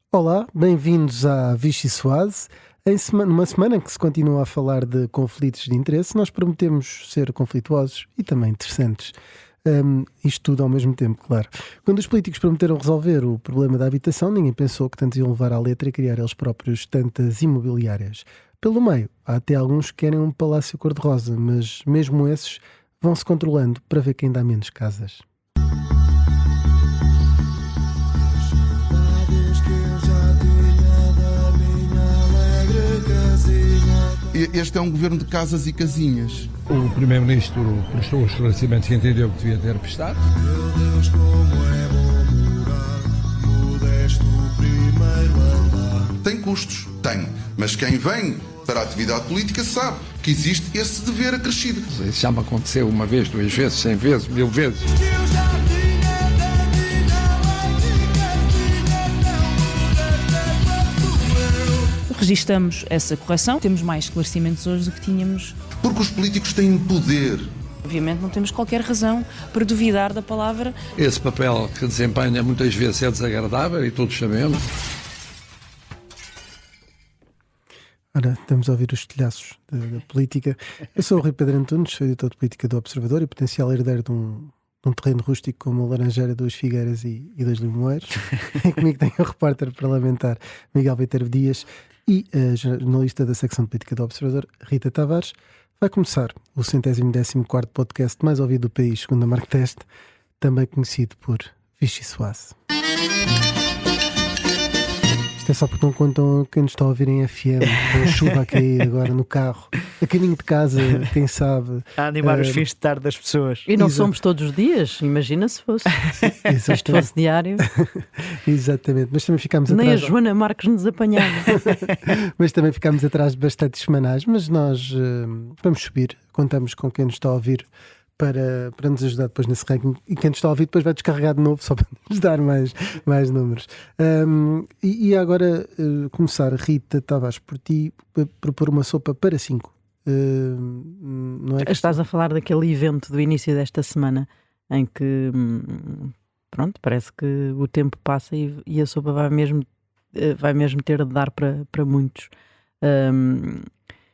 Olá, bem-vindos à Vichy Soase. Numa semana em que se continua a falar de conflitos de interesse, nós prometemos ser conflituosos e também interessantes. Isto tudo ao mesmo tempo, claro. Quando os políticos prometeram resolver o problema da habitação, ninguém pensou que tanto iam levar à letra e criar eles próprios tantas imobiliárias. Pelo meio, há até alguns que querem um palácio cor-de-rosa, mas mesmo esses vão-se controlando para ver quem dá menos casas. Este é um governo de casas e casinhas. O Primeiro-Ministro prestou os esclarecimentos que entendeu que devia ter prestado. Meu Deus, como é bom morar modesto primeiro andar. Tem custos? Tem. Mas quem vem para a atividade política sabe que existe esse dever acrescido. Isso já me aconteceu uma vez, duas vezes, 100 vezes, 1000 vezes. Registamos essa correção, temos mais esclarecimentos hoje do que tínhamos. Porque os políticos têm poder. Obviamente não temos qualquer razão para duvidar da palavra. Esse papel que desempenha muitas vezes é desagradável e todos sabemos. Ora, estamos a ouvir os telhaços da política. Eu sou o Rui Pedro Antunes, sou editor de política do Observador e potencial herdeiro de um terreno rústico com uma laranjeira, 2 figueiras e 2 limoeiros. E comigo tem o repórter parlamentar Miguel Viterbo Dias e a jornalista da secção de política do Observador, Rita Tavares. Vai começar o 114º podcast mais ouvido do país, segundo a Mark Test, também conhecido por Vichy Soase. Isto é só porque não contam quem nos está a ouvir em FM, com a chuva a cair agora no carro, a caminho de casa, quem sabe. A animar os fins de tarde das pessoas. E não somos todos os dias, imagina se fosse. Se isto fosse diário. Exatamente, mas também ficámos Nem atrás. a Joana Marques nos apanhava. Mas também ficámos atrás de bastantes semanais, mas nós vamos subir, contamos com quem nos está a ouvir para nos ajudar depois nesse ranking, e quem nos está a ouvir depois vai descarregar de novo só para nos dar mais números. E agora começar, Rita Tavares, por ti, propor uma sopa para 5. Não é que... Estás a falar daquele evento do início desta semana em que pronto, parece que o tempo passa e a sopa vai mesmo ter de dar para muitos.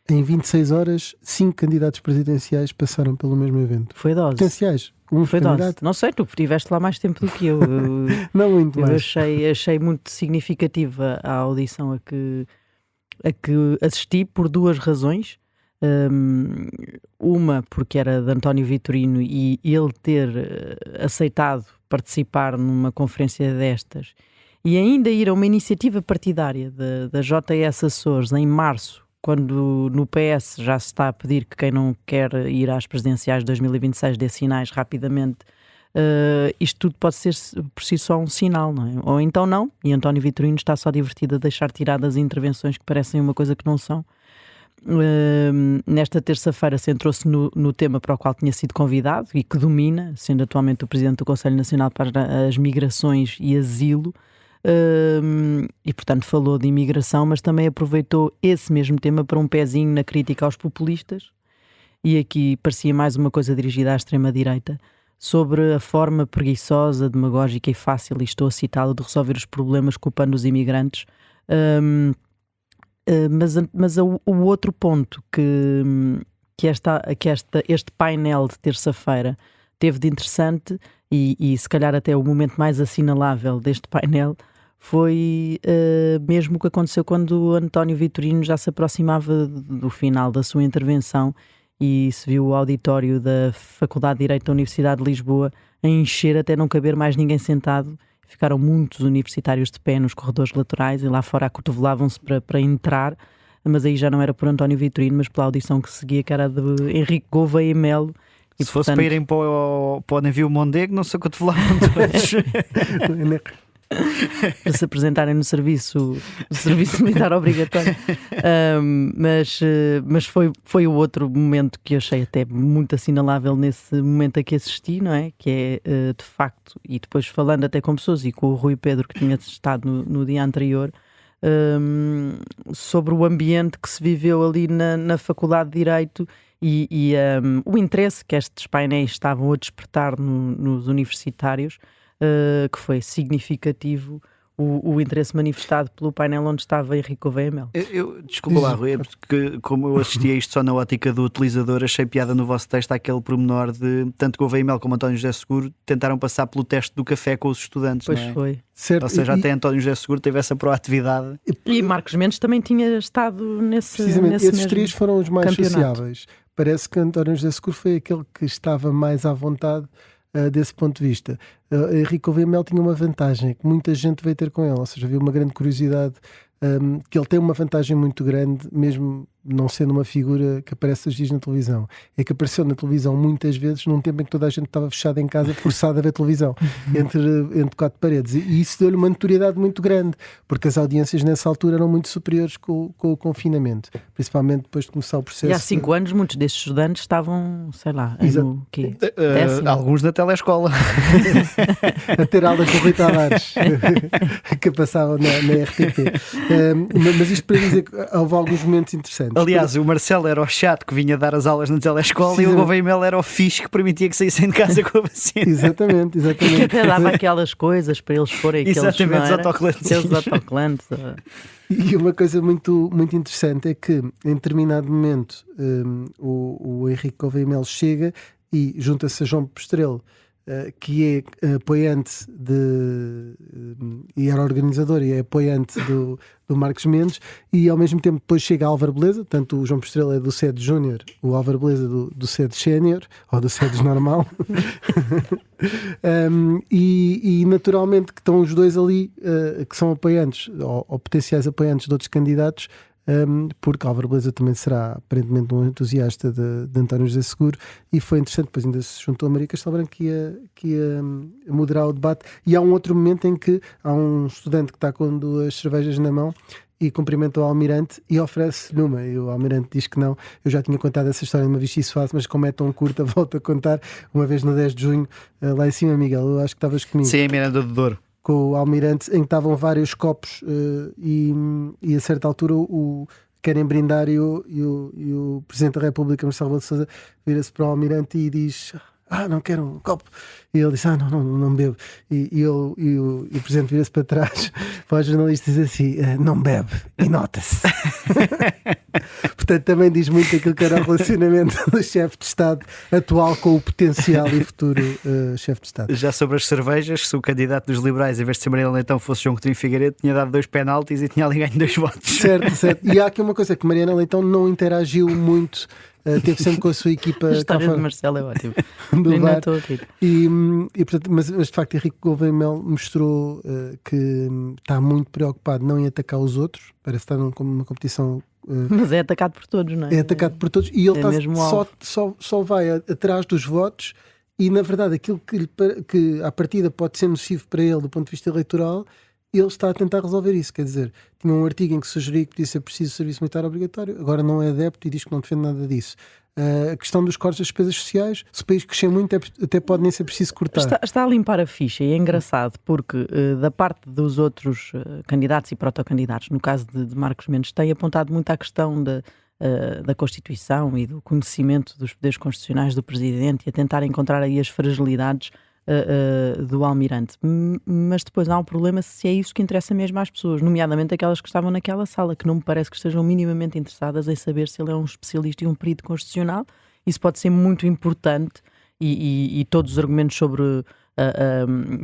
Em 26 horas, 5 candidatos presidenciais passaram pelo mesmo evento. Foi dose. Potenciais. Foi dose. Não sei, tu estiveste lá mais tempo do que eu. Não muito eu mais. achei muito significativa a audição a que assisti por 2 razões. Uma, porque era de António Vitorino e ele ter aceitado participar numa conferência destas e ainda ir a uma iniciativa partidária da JS Açores em março, quando no PS já se está a pedir que quem não quer ir às presidenciais de 2026 dê sinais rapidamente, isto tudo pode ser por si só um sinal, não é? Ou então não, e António Vitorino está só divertido a deixar tiradas intervenções que parecem uma coisa que não são. Nesta terça-feira centrou-se no tema para o qual tinha sido convidado e que domina, sendo atualmente o Presidente do Conselho Nacional para as Migrações e Asilo. E portanto falou de imigração, mas também aproveitou esse mesmo tema para um pezinho na crítica aos populistas, e aqui parecia mais uma coisa dirigida à extrema-direita, sobre a forma preguiçosa, demagógica e fácil, e estou a citá-lo, de resolver os problemas culpando os imigrantes. Mas o outro ponto que este painel de terça-feira teve de interessante, e se calhar até o momento mais assinalável deste painel, foi mesmo o que aconteceu quando o António Vitorino já se aproximava do final da sua intervenção e se viu o auditório da Faculdade de Direito da Universidade de Lisboa a encher até não caber mais ninguém sentado. Ficaram muitos universitários de pé nos corredores laterais e lá fora acotovelavam-se para entrar, mas aí já não era por António Vitorino, mas pela audição que seguia, que era de Henrique Gouveia e Melo. Se fosse para irem para o navio Mondego, não se acotovelavam todos. Para se apresentarem no serviço militar obrigatório. Mas foi o outro momento que eu achei até muito assinalável nesse momento a que assisti, não é? Que é de facto, e depois falando até com pessoas e com o Rui Pedro, que tinha estado no dia anterior, sobre o ambiente que se viveu ali na Faculdade de Direito e o interesse que estes painéis estavam a despertar nos universitários, que foi significativo o interesse manifestado pelo painel onde estava Henrique Gouveia Mel. Desculpa lá, Rui, é porque como eu assisti a isto só na ótica do utilizador, achei piada no vosso texto aquele pormenor de tanto Gouveia Mel como António José Seguro tentaram passar pelo teste do café com os estudantes. Pois não é? foi. Certo, Ou seja, até António José Seguro teve essa proatividade. E Marcos Mendes também tinha estado precisamente nesse esses mesmo três foram os mais campeonato. sociáveis. Parece que António José Seguro foi aquele que estava mais à vontade desse ponto de vista. Henrique Gouveia Mel tinha uma vantagem que muita gente veio ter com ele, ou seja, havia uma grande curiosidade, que ele tem uma vantagem muito grande, mesmo não sendo uma figura que aparece os dias na televisão. É que apareceu na televisão muitas vezes num tempo em que toda a gente estava fechada em casa, forçada a ver televisão, entre quatro paredes. E isso deu-lhe uma notoriedade muito grande, porque as audiências nessa altura eram muito superiores com o confinamento, principalmente depois de começar o processo. E há 5 anos muitos destes estudantes estavam, sei lá, no quê? Alguns na telescola. A ter aulas do Rui Tavares que passavam na RTP. Mas isto para dizer que houve alguns momentos interessantes. Aliás, o Marcelo era o chato que vinha dar as aulas na telescola e o Gouveia Mel era o fixe que permitia que saíssem de casa com a vacina. Exatamente. Que até dava aquelas coisas para eles forem Exatamente, os autocolantes. Aqueles autocolantes. E uma coisa muito, muito interessante é que em determinado momento o Henrique Gouveia Mel chega e junta-se a João Pestrelo, que é apoiante e era organizador e é apoiante do Marcos Mendes, e ao mesmo tempo depois chega Álvaro Beleza, tanto o João Pestrelo é do SED Júnior, o Álvaro Beleza do SED Sénior, ou do SED normal. E naturalmente que estão os dois ali, que são apoiantes ou potenciais apoiantes de outros candidatos, porque Álvaro Beleza também será aparentemente um entusiasta de António José Seguro, e foi interessante, depois ainda se juntou a Maria Castelo Branco que ia moderar o debate. E há um outro momento em que há um estudante que está com 2 cervejas na mão e cumprimenta o Almirante e oferece-lhe uma, e o Almirante diz que não. Eu já tinha contado essa história numa vez, isso faço, mas como é tão curta, volto a contar. Uma vez no 10 de junho, lá em cima, Miguel, eu acho que estavas comigo. Sim, em Miranda do Douro. Com o Almirante, em que estavam vários copos, e a certa altura o querem brindar, e o Presidente da República, Marcelo Rebelo de Sousa, vira-se para o Almirante e diz: não quero um copo. E ele disse: não bebo. E o Presidente vira-se para trás para o jornalista e diz assim: não bebe, e nota-se. Portanto, também diz muito aquilo que era o relacionamento do chefe de Estado atual com o potencial e futuro chefe de Estado. Já sobre as cervejas, se o candidato dos liberais, em vez de ser Mariana Leitão, fosse João Coutinho Figueiredo, tinha dado 2 penaltis e tinha ali ganho 2 votos. Certo. E há aqui uma coisa, que Mariana Leitão não interagiu muito, teve sempre com a sua equipa. A história de Marcelo é ótima. Do VAR. Estou a rir. E, portanto, mas de facto Henrique Gouveia Mel mostrou que está muito preocupado não em atacar os outros, parece estar numa competição. Mas é atacado por todos, não é? É atacado por todos, e ele só vai atrás dos votos, e na verdade aquilo que à partida pode ser nocivo para ele do ponto de vista eleitoral, ele está a tentar resolver isso. Quer dizer, tinha um artigo em que sugeria que podia ser preciso serviço militar obrigatório, agora não é adepto e diz que não defende nada disso. A questão dos cortes das despesas sociais, se o país crescer muito, até pode nem ser preciso cortar. Está a limpar a ficha, e é engraçado porque da parte dos outros candidatos e protocandidatos, no caso de Marcos Mendes, tem apontado muito à questão da Constituição e do conhecimento dos poderes constitucionais do Presidente, e a tentar encontrar aí as fragilidades do Almirante. Mas depois há um problema se é isso que interessa mesmo às pessoas, nomeadamente aquelas que estavam naquela sala, que não me parece que estejam minimamente interessadas em saber se ele é um especialista e um perito constitucional. Isso pode ser muito importante, e todos os argumentos sobre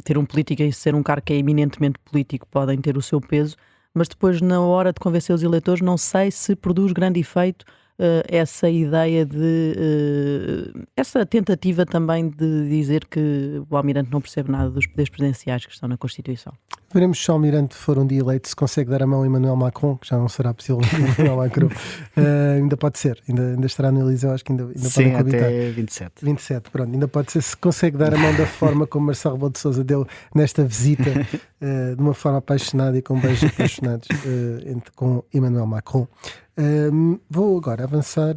ter um político e ser um cargo que é eminentemente político podem ter o seu peso, mas depois, na hora de convencer os eleitores, não sei se produz grande efeito essa ideia essa tentativa também de dizer que o Almirante não percebe nada dos poderes presidenciais que estão na Constituição. Veremos se o Almirante for um dia eleito, se consegue dar a mão a Emmanuel Macron, que já não será possível Emmanuel Macron. Ainda pode ser, ainda estará no Eliseu, acho que ainda sim, podem coabitar. até 27. Pronto, ainda pode ser, se consegue dar a mão da forma como Marcelo Rebelo de Sousa deu nesta visita, de uma forma apaixonada e com beijos apaixonados com Emmanuel Macron. Vou agora avançar.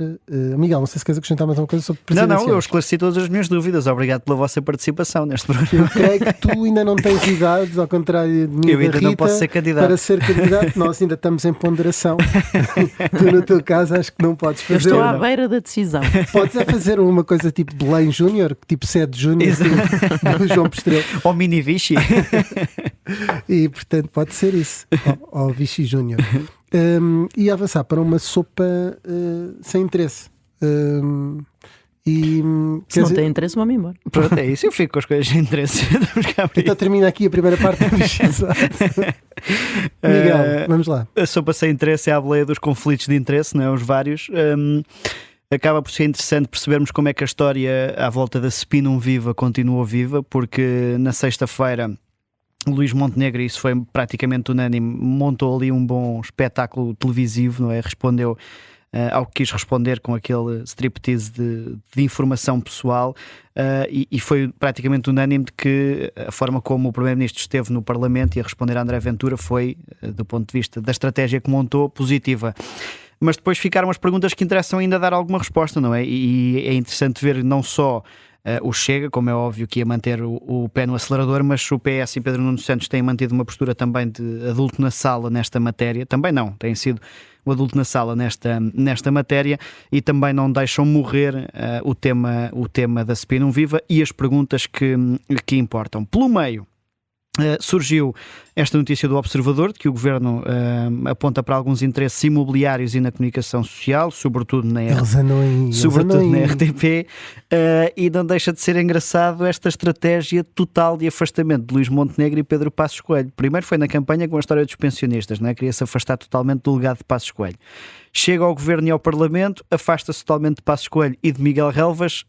Miguel, não sei se queres acrescentar mais uma coisa sobre presidenciais. Não, eu esclareci todas as minhas dúvidas. Obrigado pela vossa participação neste programa. Eu creio que tu ainda não tens idades, ao contrário de mim, eu ainda Rita, não posso ser candidato. para ser candidato. Nós ainda estamos em ponderação. Tu, no teu caso, acho que não podes fazer. Eu estou à beira da decisão. Podes é fazer uma coisa tipo Belém Júnior, tipo SED Júnior, do João Pestrelo. Ou Mini Vichy. E portanto pode ser isso, ao Vichy Júnior. E avançar para uma sopa sem interesse. Se não tem interesse, vamos embora. Pronto, é isso. Eu fico com as coisas de interesse. Então termina aqui a primeira parte do Vichy. Miguel, vamos lá. A sopa sem interesse é a boleia dos conflitos de interesse, não é? Os vários. Acaba por ser interessante percebermos como é que a história à volta da Spinum Viva continuou viva, porque na sexta-feira Luís Montenegro, isso foi praticamente unânime, montou ali um bom espetáculo televisivo, não é? Respondeu ao que quis responder com aquele striptease de informação pessoal, e foi praticamente unânime de que a forma como o Primeiro-Ministro esteve no Parlamento e a responder a André Ventura foi, do ponto de vista da estratégia que montou, positiva. Mas depois ficaram as perguntas que interessam ainda dar alguma resposta, não é? E é interessante ver não só o Chega, como é óbvio que ia manter o pé no acelerador, mas o PS e Pedro Nuno Santos têm mantido uma postura também de adulto na sala nesta matéria. Também não, têm sido o adulto na sala nesta matéria, e também não deixam morrer o tema da Spinum Viva e as perguntas que importam. Pelo meio, surgiu esta notícia do Observador de que o Governo aponta para alguns interesses imobiliários e na comunicação social, sobretudo na RTP, e não deixa de ser engraçado esta estratégia total de afastamento de Luís Montenegro e Pedro Passos Coelho. Primeiro foi na campanha com a história dos pensionistas, não é? Queria-se afastar totalmente do legado de Passos Coelho. Chega ao Governo e ao Parlamento, afasta-se totalmente de Passos Coelho e de Miguel Relvas,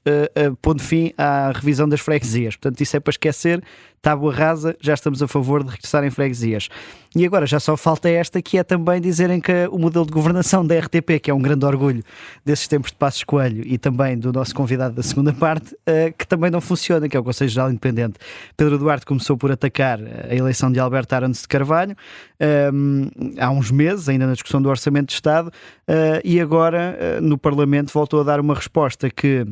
pondo fim à revisão das freguesias. Portanto, isso é para esquecer, tábua rasa, já estamos a favor de regressar em freguesias. E agora já só falta esta, que é também dizerem que o modelo de governação da RTP, que é um grande orgulho desses tempos de Passos Coelho e também do nosso convidado da segunda parte, que também não funciona, que é o Conselho Geral Independente. Pedro Duarte começou por atacar a eleição de Alberto Arantes de Carvalho há uns meses, ainda na discussão do Orçamento de Estado, e agora no Parlamento voltou a dar uma resposta que,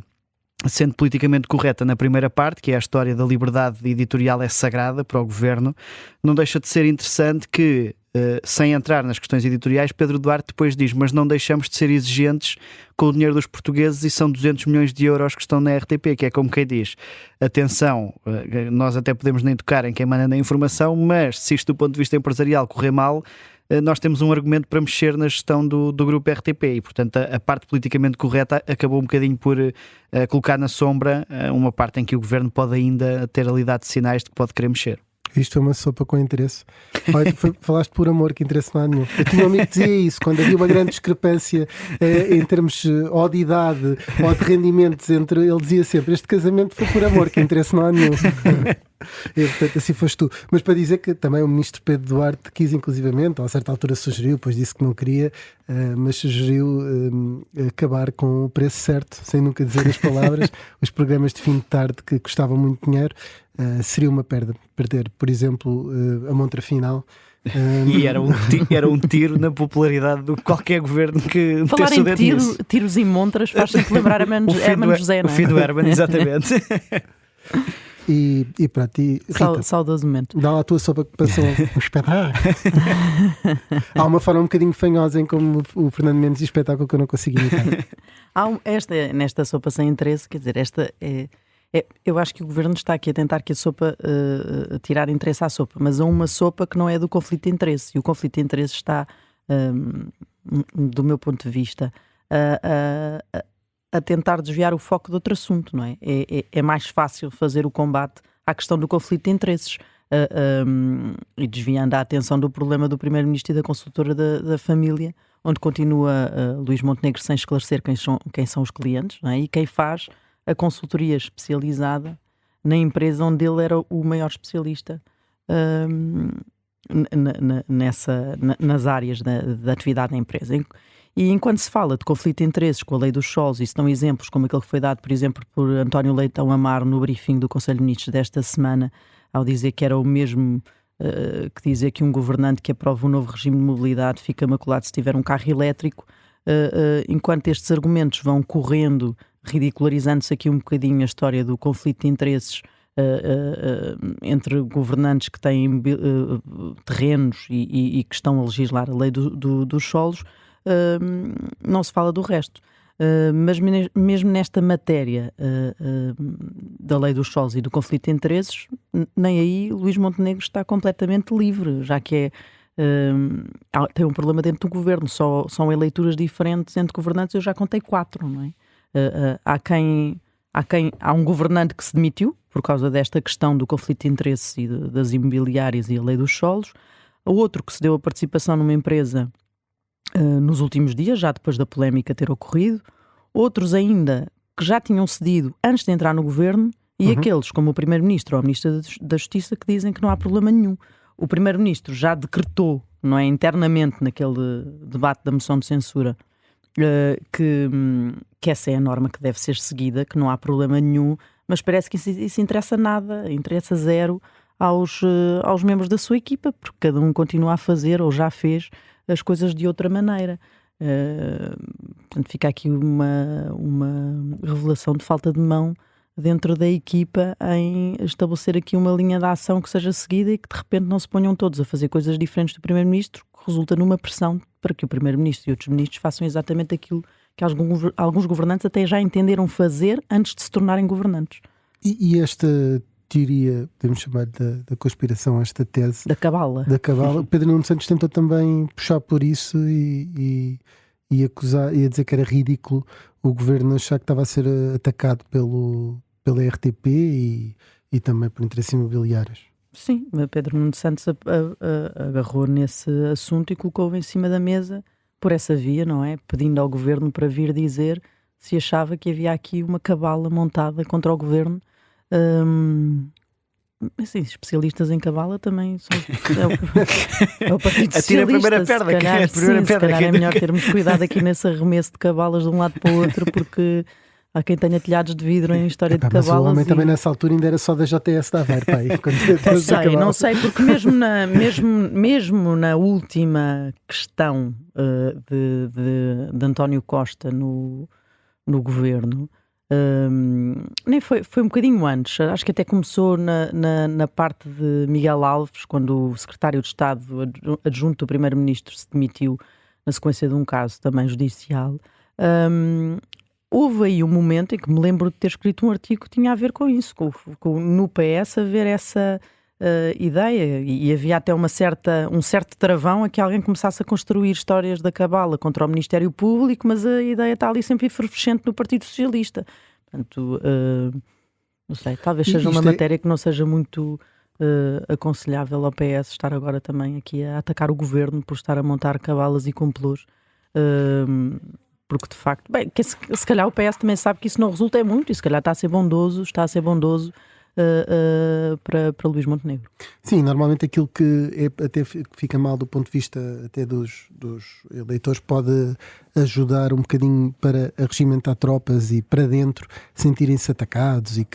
sendo politicamente correta na primeira parte, que é a história da liberdade editorial é sagrada para o Governo, não deixa de ser interessante que, sem entrar nas questões editoriais, Pedro Duarte depois diz: mas não deixamos de ser exigentes com o dinheiro dos portugueses, e são 200 milhões de euros que estão na RTP, que é como quem diz: atenção, nós até podemos nem tocar em quem manda na informação, mas se isto do ponto de vista empresarial correr mal, nós temos um argumento para mexer na gestão do grupo RTP, e portanto a parte politicamente correta acabou um bocadinho por colocar na sombra uma parte em que o Governo pode ainda ter ali dado sinais de que pode querer mexer. Isto é uma sopa com interesse. Olha, falaste por amor, que interesse não há nenhum. Eu tinha um amigo que dizia isso, quando havia uma grande discrepância em termos ou de idade ou de rendimentos entre, ele dizia sempre: este casamento foi por amor, que interesse não há nenhum. E, portanto, assim foste tu. Mas para dizer que também o ministro Pedro Duarte quis, inclusivamente, a certa altura sugeriu, depois disse que não queria, mas sugeriu acabar com o preço certo, sem nunca dizer as palavras. Os programas de fim de tarde, que custavam muito dinheiro, seria uma perda. Perder, por exemplo, a montra final. E era um tiro na popularidade de qualquer governo que falar metesse o em dedo nisso. tiros e montras faz sempre lembrar Hermano José, não é? O fim do Herman, exatamente. E para ti, Rita, saudoso momento. dá lá a tua sopa que passou um espetáculo. Há uma forma um bocadinho fanhosa em como o Fernando Mendes diz espetáculo que eu não consigo imitar. Nesta sopa sem interesse, quer dizer, eu acho que o Governo está aqui a tentar que a sopa tirar interesse à sopa, mas há uma sopa que não é do conflito de interesse, e o conflito de interesse está, do meu ponto de vista, a tentar desviar o foco de outro assunto, não é? É mais fácil fazer o combate à questão do conflito de interesses, e desviando a atenção do problema do Primeiro-Ministro e da consultora da família, onde continua Luís Montenegro sem esclarecer quem são os clientes, não é? E quem faz a consultoria especializada na empresa onde ele era o maior especialista nas áreas da atividade da empresa. E enquanto se fala de conflito de interesses com a lei dos solos, e se dão exemplos como aquele que foi dado, por exemplo, por António Leitão Amaro no briefing do Conselho de Ministros desta semana, ao dizer que era o mesmo que dizer que um governante que aprova um novo regime de mobilidade fica maculado se tiver um carro elétrico, enquanto estes argumentos vão correndo, ridicularizando-se aqui um bocadinho a história do conflito de interesses entre governantes que têm terrenos e que estão a legislar a lei dos solos, não se fala do resto. Mas mesmo nesta matéria da lei dos solos e do conflito de interesses, nem aí Luís Montenegro está completamente livre, já que tem um problema dentro do governo, são eleituras diferentes entre governantes. Eu já contei 4, não é? Há um governante que se demitiu por causa desta questão do conflito de interesses e das imobiliárias e a lei dos solos, outro que se deu a participação numa empresa nos últimos dias, já depois da polémica ter ocorrido, outros ainda que já tinham cedido antes de entrar no governo, e aqueles como o Primeiro-Ministro ou a Ministra da Justiça que dizem que não há problema nenhum. O Primeiro-Ministro já decretou, não é, internamente naquele debate da moção de censura, que essa é a norma que deve ser seguida, que não há problema nenhum, mas parece que isso interessa nada, interessa zero aos membros da sua equipa, porque cada um continua a fazer ou já fez as coisas de outra maneira. Portanto, fica aqui uma revelação de falta de mão dentro da equipa em estabelecer aqui uma linha de ação que seja seguida e que de repente não se ponham todos a fazer coisas diferentes do Primeiro-Ministro, que resulta numa pressão para que o Primeiro-Ministro e outros ministros façam exatamente aquilo que alguns governantes até já entenderam fazer antes de se tornarem governantes. E esta teoria, podemos chamar da conspiração, esta tese da cabala. Pedro Nuno Santos tentou também puxar por isso e acusar, e a dizer que era ridículo o governo achar que estava a ser atacado pela RTP e também por interesses imobiliários. Sim, Pedro Nuno Santos agarrou nesse assunto e colocou-o em cima da mesa por essa via, não é? Pedindo ao governo para vir dizer se achava que havia aqui uma cabala montada contra o governo. Assim, especialistas em cabala também são é o Partido Socialista. Atira a primeira perna, se calhar é melhor termos cuidado aqui nesse arremesso de cabalas de um lado para o outro, porque há quem tenha telhados de vidro em história de mas cabalas. O homem também nessa altura ainda era só da JTS da Aveiro, pai. Não sei, porque mesmo na última questão de António Costa no governo, nem foi um bocadinho antes, acho que até começou na parte de Miguel Alves, quando o secretário de Estado adjunto do Primeiro-Ministro se demitiu na sequência de um caso também judicial. Houve aí um momento em que me lembro de ter escrito um artigo que tinha a ver com isso, no PS haver essa ideia, e havia até um certo travão a que alguém começasse a construir histórias da cabala contra o Ministério Público, mas a ideia está ali sempre efervescente no Partido Socialista. Portanto, não sei, talvez seja uma matéria que não seja muito aconselhável ao PS estar agora também aqui a atacar o governo por estar a montar cabalas e complôs. Porque de facto, bem, que se calhar o PS também sabe que isso não resulta muito, e se calhar está a ser bondoso para Luís Montenegro. Sim, normalmente aquilo que até fica mal do ponto de vista até dos eleitores pode ajudar um bocadinho para arregimentar tropas e para dentro sentirem-se atacados, e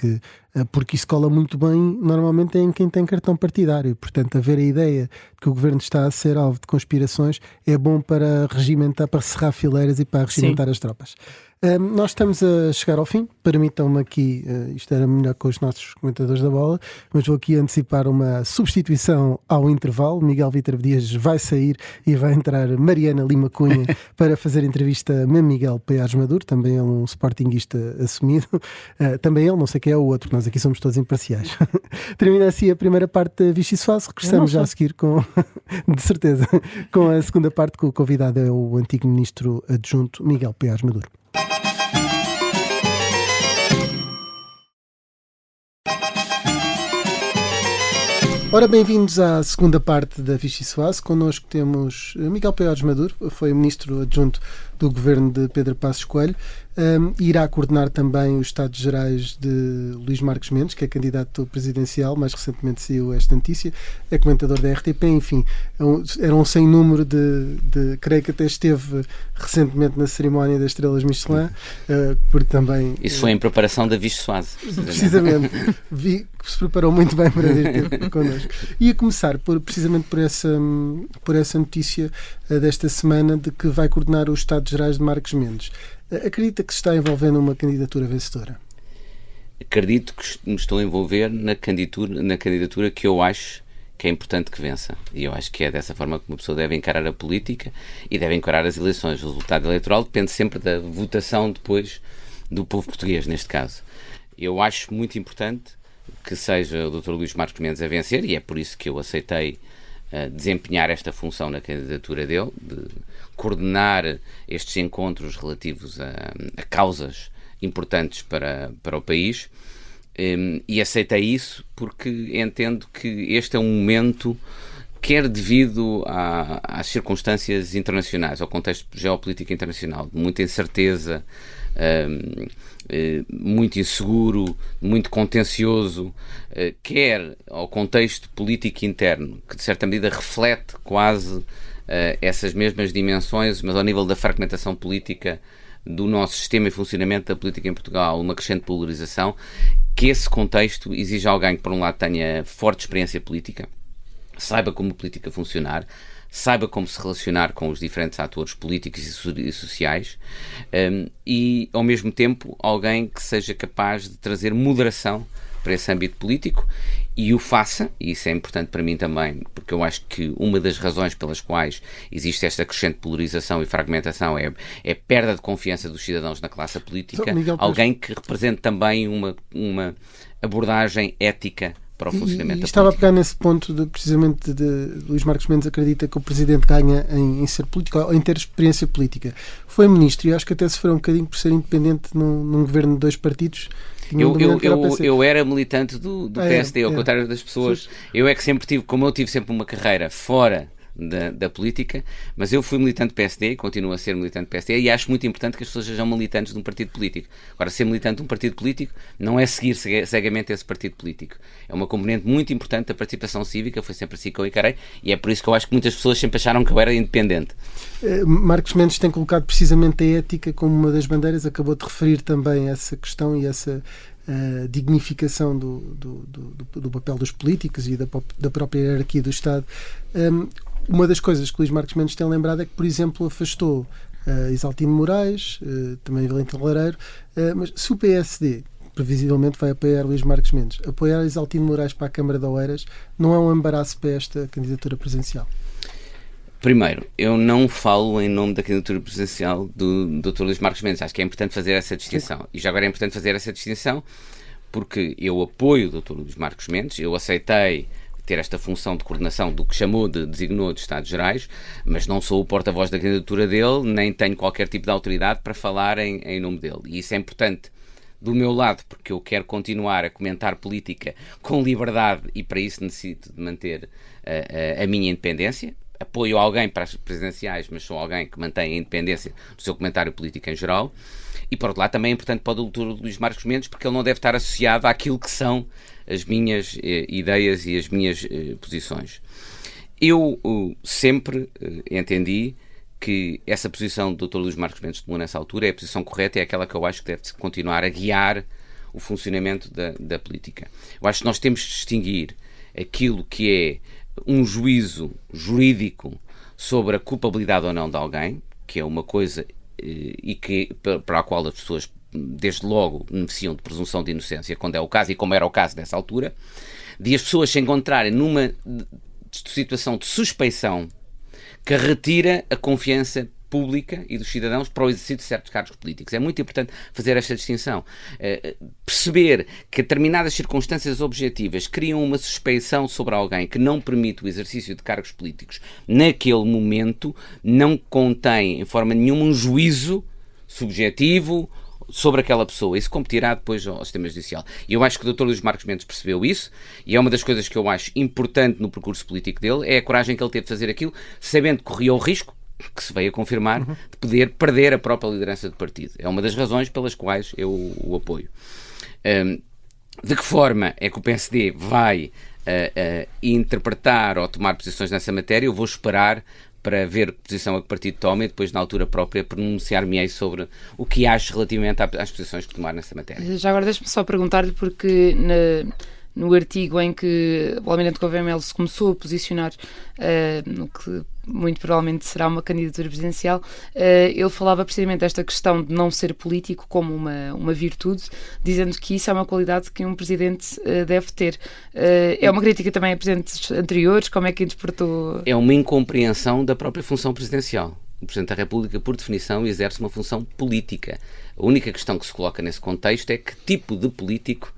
porque isso cola muito bem normalmente em quem tem cartão partidário. Portanto, haver a ideia de que o governo está a ser alvo de conspirações é bom para regimentar, para cerrar fileiras e para regimentar as tropas. Nós estamos a chegar ao fim. Permitam-me aqui, isto era melhor com os nossos comentadores da bola, mas vou aqui antecipar uma substituição ao intervalo. Miguel Vítor Dias vai sair e vai entrar Mariana Lima Cunha para fazer entrevista a Miguel Paiares Maduro, também é um sportinguista assumido. Também ele, não sei quem é o outro, nós aqui somos todos imparciais. Termina assim a primeira parte da Vichy Soase. Regressamos já a seguir de certeza, com a segunda parte, que o convidado é o antigo ministro adjunto Miguel Paiares Maduro. Ora, bem-vindos à segunda parte da Vichy Soase. Connosco temos Miguel Paiares Maduro, foi ministro adjunto do governo de Pedro Passos Coelho. Irá coordenar também os Estados Gerais de Luís Marques Mendes, que é candidato presidencial. Mais recentemente saiu esta notícia. É comentador da RTP. Enfim, era um sem número de creio que até esteve recentemente na cerimónia das Estrelas Michelin, porque também... Isso foi em preparação da Vichy Soase. Precisamente. Vi que se preparou muito bem para vir ter connosco. E a começar precisamente por essa notícia desta semana de que vai coordenar os Estados Gerais de Marques Mendes. Acredita que se está envolvendo numa candidatura vencedora? Acredito que me estou a envolver na candidatura que eu acho que é importante que vença. E eu acho que é dessa forma que uma pessoa deve encarar a política e deve encarar as eleições. O resultado eleitoral depende sempre da votação depois do povo português, neste caso. Eu acho muito importante que seja o Dr. Luís Marcos Mendes a vencer, e é por isso que eu aceitei desempenhar esta função na candidatura dele, de coordenar estes encontros relativos a causas importantes para o país, e aceitei isso porque entendo que este é um momento, quer devido às circunstâncias internacionais, ao contexto geopolítico internacional, de muita incerteza, muito inseguro, muito contencioso, quer ao contexto político interno, que de certa medida reflete quase essas mesmas dimensões, mas ao nível da fragmentação política do nosso sistema e funcionamento da política em Portugal, uma crescente polarização, que esse contexto exige alguém que, por um lado, tenha forte experiência política, saiba como a política funcionar, saiba como se relacionar com os diferentes atores políticos e sociais, e, ao mesmo tempo, alguém que seja capaz de trazer moderação para esse âmbito político e o faça, e isso é importante para mim também, porque eu acho que uma das razões pelas quais existe esta crescente polarização e fragmentação é a perda de confiança dos cidadãos na classe política, Então, Miguel, alguém que represente também uma abordagem ética para o funcionamento da estava política. a pegar nesse ponto precisamente de Luís Marcos Mendes acredita que o Presidente ganha em ser político, ou em ter experiência política. Foi ministro e acho que até se foi um bocadinho por ser independente num governo de 2 partidos. Eu era militante do PSD, ao contrário das pessoas. Eu é que sempre tive, como eu tive sempre uma carreira fora da política, mas eu fui militante do PSD e continuo a ser militante do PSD, e acho muito importante que as pessoas sejam militantes de um partido político. Agora, ser militante de um partido político não é seguir cegamente esse partido político. É uma componente muito importante da participação cívica, foi sempre assim que eu encarei, e é por isso que eu acho que muitas pessoas sempre acharam que eu era independente. Marcos Mendes tem colocado precisamente a ética como uma das bandeiras, acabou de referir também essa questão e essa dignificação do papel dos políticos e da própria hierarquia do Estado. Uma das coisas que Luís Marcos Mendes tem lembrado é que, por exemplo, afastou Isaltino Moraes, também Valentim Loureiro, mas se o PSD previsivelmente vai apoiar Luís Marcos Mendes, apoiar Isaltino Moraes para a Câmara de Oeiras não é um embaraço para esta candidatura presidencial? Primeiro, eu não falo em nome da candidatura presidencial do Dr. Luís Marcos Mendes. Acho que é importante fazer essa distinção. Sim. E já agora é importante fazer essa distinção porque eu apoio o Dr. Luís Marcos Mendes, eu aceitei ter esta função de coordenação do que designou de Estados Gerais, mas não sou o porta-voz da candidatura dele, nem tenho qualquer tipo de autoridade para falar em nome dele. E isso é importante do meu lado, porque eu quero continuar a comentar política com liberdade e para isso necessito de manter a minha independência. Apoio alguém para as presidenciais, mas sou alguém que mantém a independência do seu comentário político em geral. E, por outro lado, também é importante para o Dr. Luís Marcos Mendes, porque ele não deve estar associado àquilo que são as minhas ideias e as minhas posições. Eu sempre entendi que essa posição do Dr. Luís Marcos Mendes tomou nessa altura é a posição correta, é aquela que eu acho que deve continuar a guiar o funcionamento da política. Eu acho que nós temos de distinguir aquilo que é um juízo jurídico sobre a culpabilidade ou não de alguém, que é uma coisa e que, para a qual as pessoas desde logo beneficiam de presunção de inocência, quando é o caso e como era o caso nessa altura, de as pessoas se encontrarem numa situação de suspeição que retira a confiança pública e dos cidadãos para o exercício de certos cargos políticos. É muito importante fazer esta distinção. Perceber que determinadas circunstâncias objetivas criam uma suspeição sobre alguém que não permite o exercício de cargos políticos naquele momento não contém, em forma nenhuma, um juízo subjetivo sobre aquela pessoa. Isso competirá depois ao sistema judicial. E eu acho que o Dr. Luís Marcos Mendes percebeu isso, e é uma das coisas que eu acho importante no percurso político dele, é a coragem que ele teve de fazer aquilo, sabendo que corria o risco, que se veio a confirmar, de poder perder a própria liderança do partido. É uma das razões pelas quais eu o apoio. De que forma é que o PSD vai interpretar ou tomar posições nessa matéria? Eu vou esperar para ver que posição é que o partido toma e depois, na altura própria, pronunciar-me-ei sobre o que acho relativamente às posições que tomar nessa matéria. Já agora deixe-me só perguntar-lhe, porque no artigo em que o Almirante Gouveia Melo se começou a posicionar no que muito provavelmente será uma candidatura presidencial, ele falava precisamente desta questão de não ser político como uma virtude, dizendo que isso é uma qualidade que um presidente deve ter. É uma crítica também a presidentes anteriores? Como é que interpretou? É uma incompreensão da própria função presidencial. O Presidente da República, por definição, exerce uma função política. A única questão que se coloca nesse contexto é que tipo de político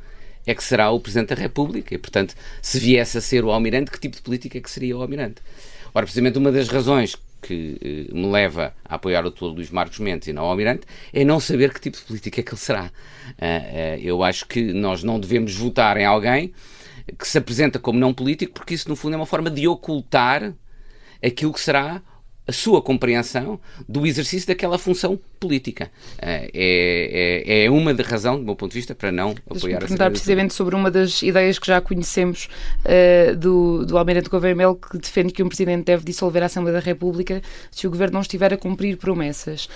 é que será o Presidente da República e, portanto, se viesse a ser o Almirante, que tipo de política é que seria o Almirante? Ora, precisamente uma das razões que me leva a apoiar o Dr. Luís Marcos Mendes e não o Almirante é não saber que tipo de política é que ele será. Eu acho que nós não devemos votar em alguém que se apresenta como não político, porque isso, no fundo, é uma forma de ocultar aquilo que será a sua compreensão do exercício daquela função política. É uma da razão, do meu ponto de vista, para não apoiar essa candidatura. Precisamente sobre uma das ideias que já conhecemos do Almirante Gouveia Melo, que defende que um Presidente deve dissolver a Assembleia da República se o Governo não estiver a cumprir promessas.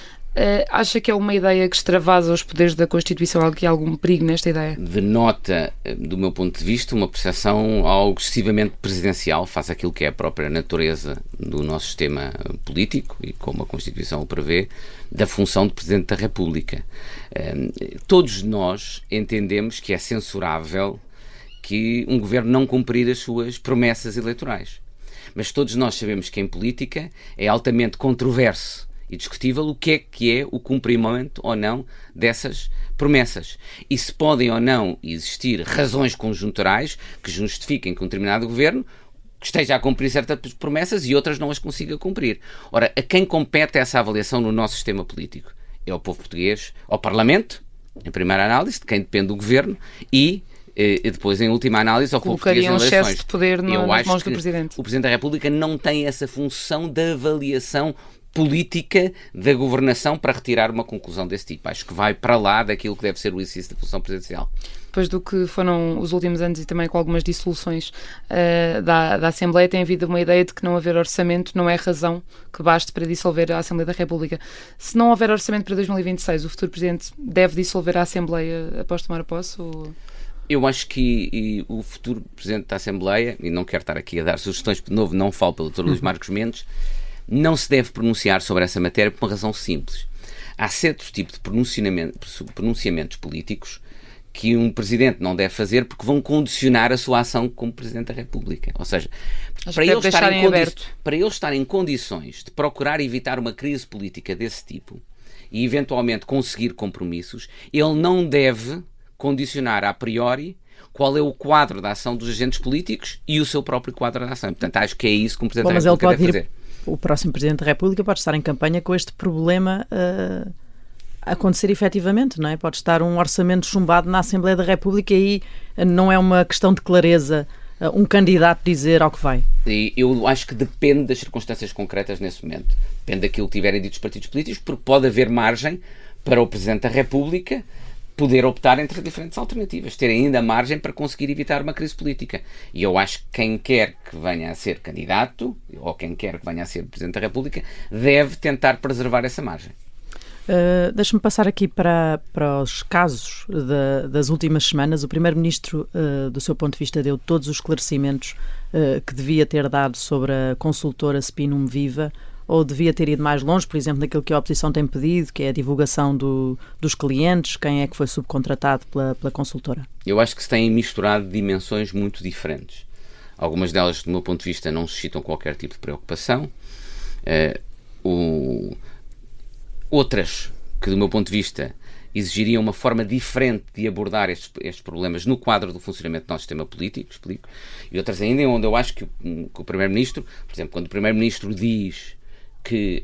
Acha que é uma ideia que extravasa os poderes da Constituição? Há algum perigo nesta ideia? Denota, do meu ponto de vista, uma percepção algo excessivamente presidencial face àquilo que é a própria natureza do nosso sistema político e como a Constituição o prevê, da função de Presidente da República. Todos nós entendemos que é censurável que um governo não cumprir as suas promessas eleitorais. Mas todos nós sabemos que em política é altamente controverso e discutível o que é o cumprimento ou não dessas promessas. E se podem ou não existir razões conjunturais que justifiquem que um determinado governo esteja a cumprir certas promessas e outras não as consiga cumprir. Ora, a quem compete essa avaliação no nosso sistema político? É ao povo português, ao Parlamento, em primeira análise, de quem depende do governo, e depois, em última análise, ao povo português nas eleições. Excesso de poder nas mãos do Presidente. O Presidente da República não tem essa função de avaliação política da governação para retirar uma conclusão desse tipo. Acho que vai para lá daquilo que deve ser o exercício da função presidencial. Depois do que foram os últimos anos e também com algumas dissoluções da Assembleia, tem havido uma ideia de que não haver orçamento não é razão que baste para dissolver a Assembleia da República. Se não houver orçamento para 2026, o futuro Presidente deve dissolver a Assembleia após tomar a posse? Ou... Eu acho que o futuro Presidente da Assembleia, e não quero estar aqui a dar sugestões, porque de novo não falo pelo Dr. Luís Marcos Mendes, não se deve pronunciar sobre essa matéria por uma razão simples. Há certos tipos de pronunciamentos políticos que um Presidente não deve fazer porque vão condicionar a sua ação como Presidente da República. Ou seja, para ele estar em condições de procurar evitar uma crise política desse tipo e eventualmente conseguir compromissos, ele não deve condicionar a priori qual é o quadro da ação dos agentes políticos e o seu próprio quadro de ação. Portanto, acho que é isso que um Presidente da República deve fazer. O próximo Presidente da República pode estar em campanha com este problema a acontecer efetivamente, não é? Pode estar um orçamento chumbado na Assembleia da República e não é uma questão de clareza um candidato dizer ao que vai. E eu acho que depende das circunstâncias concretas nesse momento. Depende daquilo que tiverem dito os partidos políticos, porque pode haver margem para o Presidente da República poder optar entre diferentes alternativas, ter ainda margem para conseguir evitar uma crise política. E eu acho que quem quer que venha a ser candidato, ou quem quer que venha a ser Presidente da República, deve tentar preservar essa margem. Deixa-me passar aqui para os casos das últimas semanas. O Primeiro-Ministro, do seu ponto de vista, deu todos os esclarecimentos que devia ter dado sobre a consultora Spinum Viva, ou devia ter ido mais longe, por exemplo, naquilo que a oposição tem pedido, que é a divulgação dos clientes, quem é que foi subcontratado pela consultora? Eu acho que se têm misturado dimensões muito diferentes. Algumas delas, do meu ponto de vista, não suscitam qualquer tipo de preocupação. Outras, que do meu ponto de vista, exigiriam uma forma diferente de abordar estes problemas no quadro do funcionamento do nosso sistema político, explico. E outras ainda onde eu acho que o Primeiro-Ministro, por exemplo, quando o Primeiro-Ministro diz que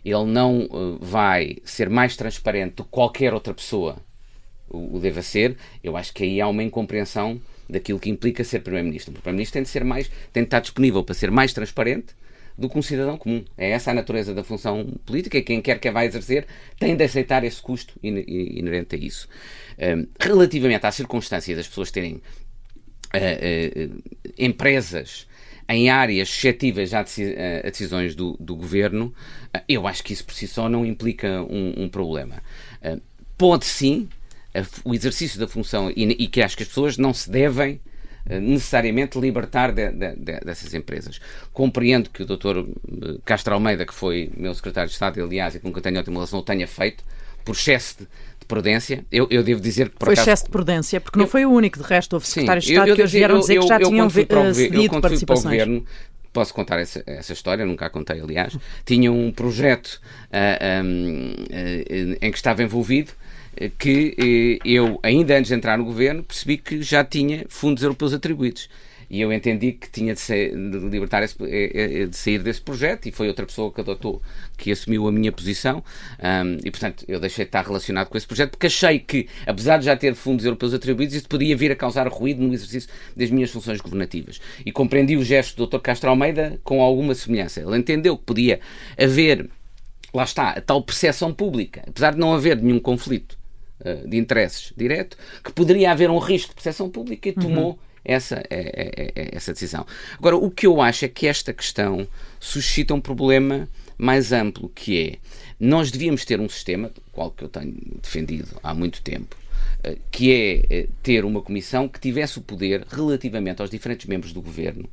ele não vai ser mais transparente do que qualquer outra pessoa o deva ser, eu acho que aí há uma incompreensão daquilo que implica ser Primeiro-Ministro. O Primeiro-Ministro tem de estar disponível para ser mais transparente do que um cidadão comum. É essa a natureza da função política e quem quer que a vai exercer tem de aceitar esse custo inerente a isso. Relativamente à circunstância das pessoas terem empresas em áreas suscetíveis a decisões do Governo, eu acho que isso por si só não implica um problema. Pode sim o exercício da função e que acho que as pessoas não se devem necessariamente libertar dessas empresas. Compreendo que o Dr. Castro Almeida, que foi meu secretário de Estado, aliás, e com quem tenho ótima relação, o tenha feito, por excesso de prudência. Eu devo dizer que, por foi acaso, excesso de prudência, porque não foi o único, de resto houve secretários de Estado que hoje dizer, vieram dizer que já tinham quando fui para o cedido participações. governo, posso contar essa história, nunca a contei, aliás. Tinha um projeto em que estava envolvido, que eu, ainda antes de entrar no governo, percebi que já tinha fundos europeus atribuídos. E eu entendi que tinha de sair desse projeto, e foi outra pessoa que assumiu a minha posição, e portanto eu deixei de estar relacionado com esse projeto, porque achei que, apesar de já ter fundos europeus atribuídos, isso poderia vir a causar ruído no exercício das minhas funções governativas. E compreendi o gesto do Dr. Castro Almeida com alguma semelhança. Ele entendeu que podia haver, lá está, a tal percepção pública, apesar de não haver nenhum conflito de interesses direto, que poderia haver um risco de percepção pública, e tomou essa decisão. Agora, o que eu acho é que esta questão suscita um problema mais amplo, que é, nós devíamos ter um sistema, do qual que eu tenho defendido há muito tempo, que é ter uma comissão que tivesse o poder, relativamente aos diferentes membros do governo,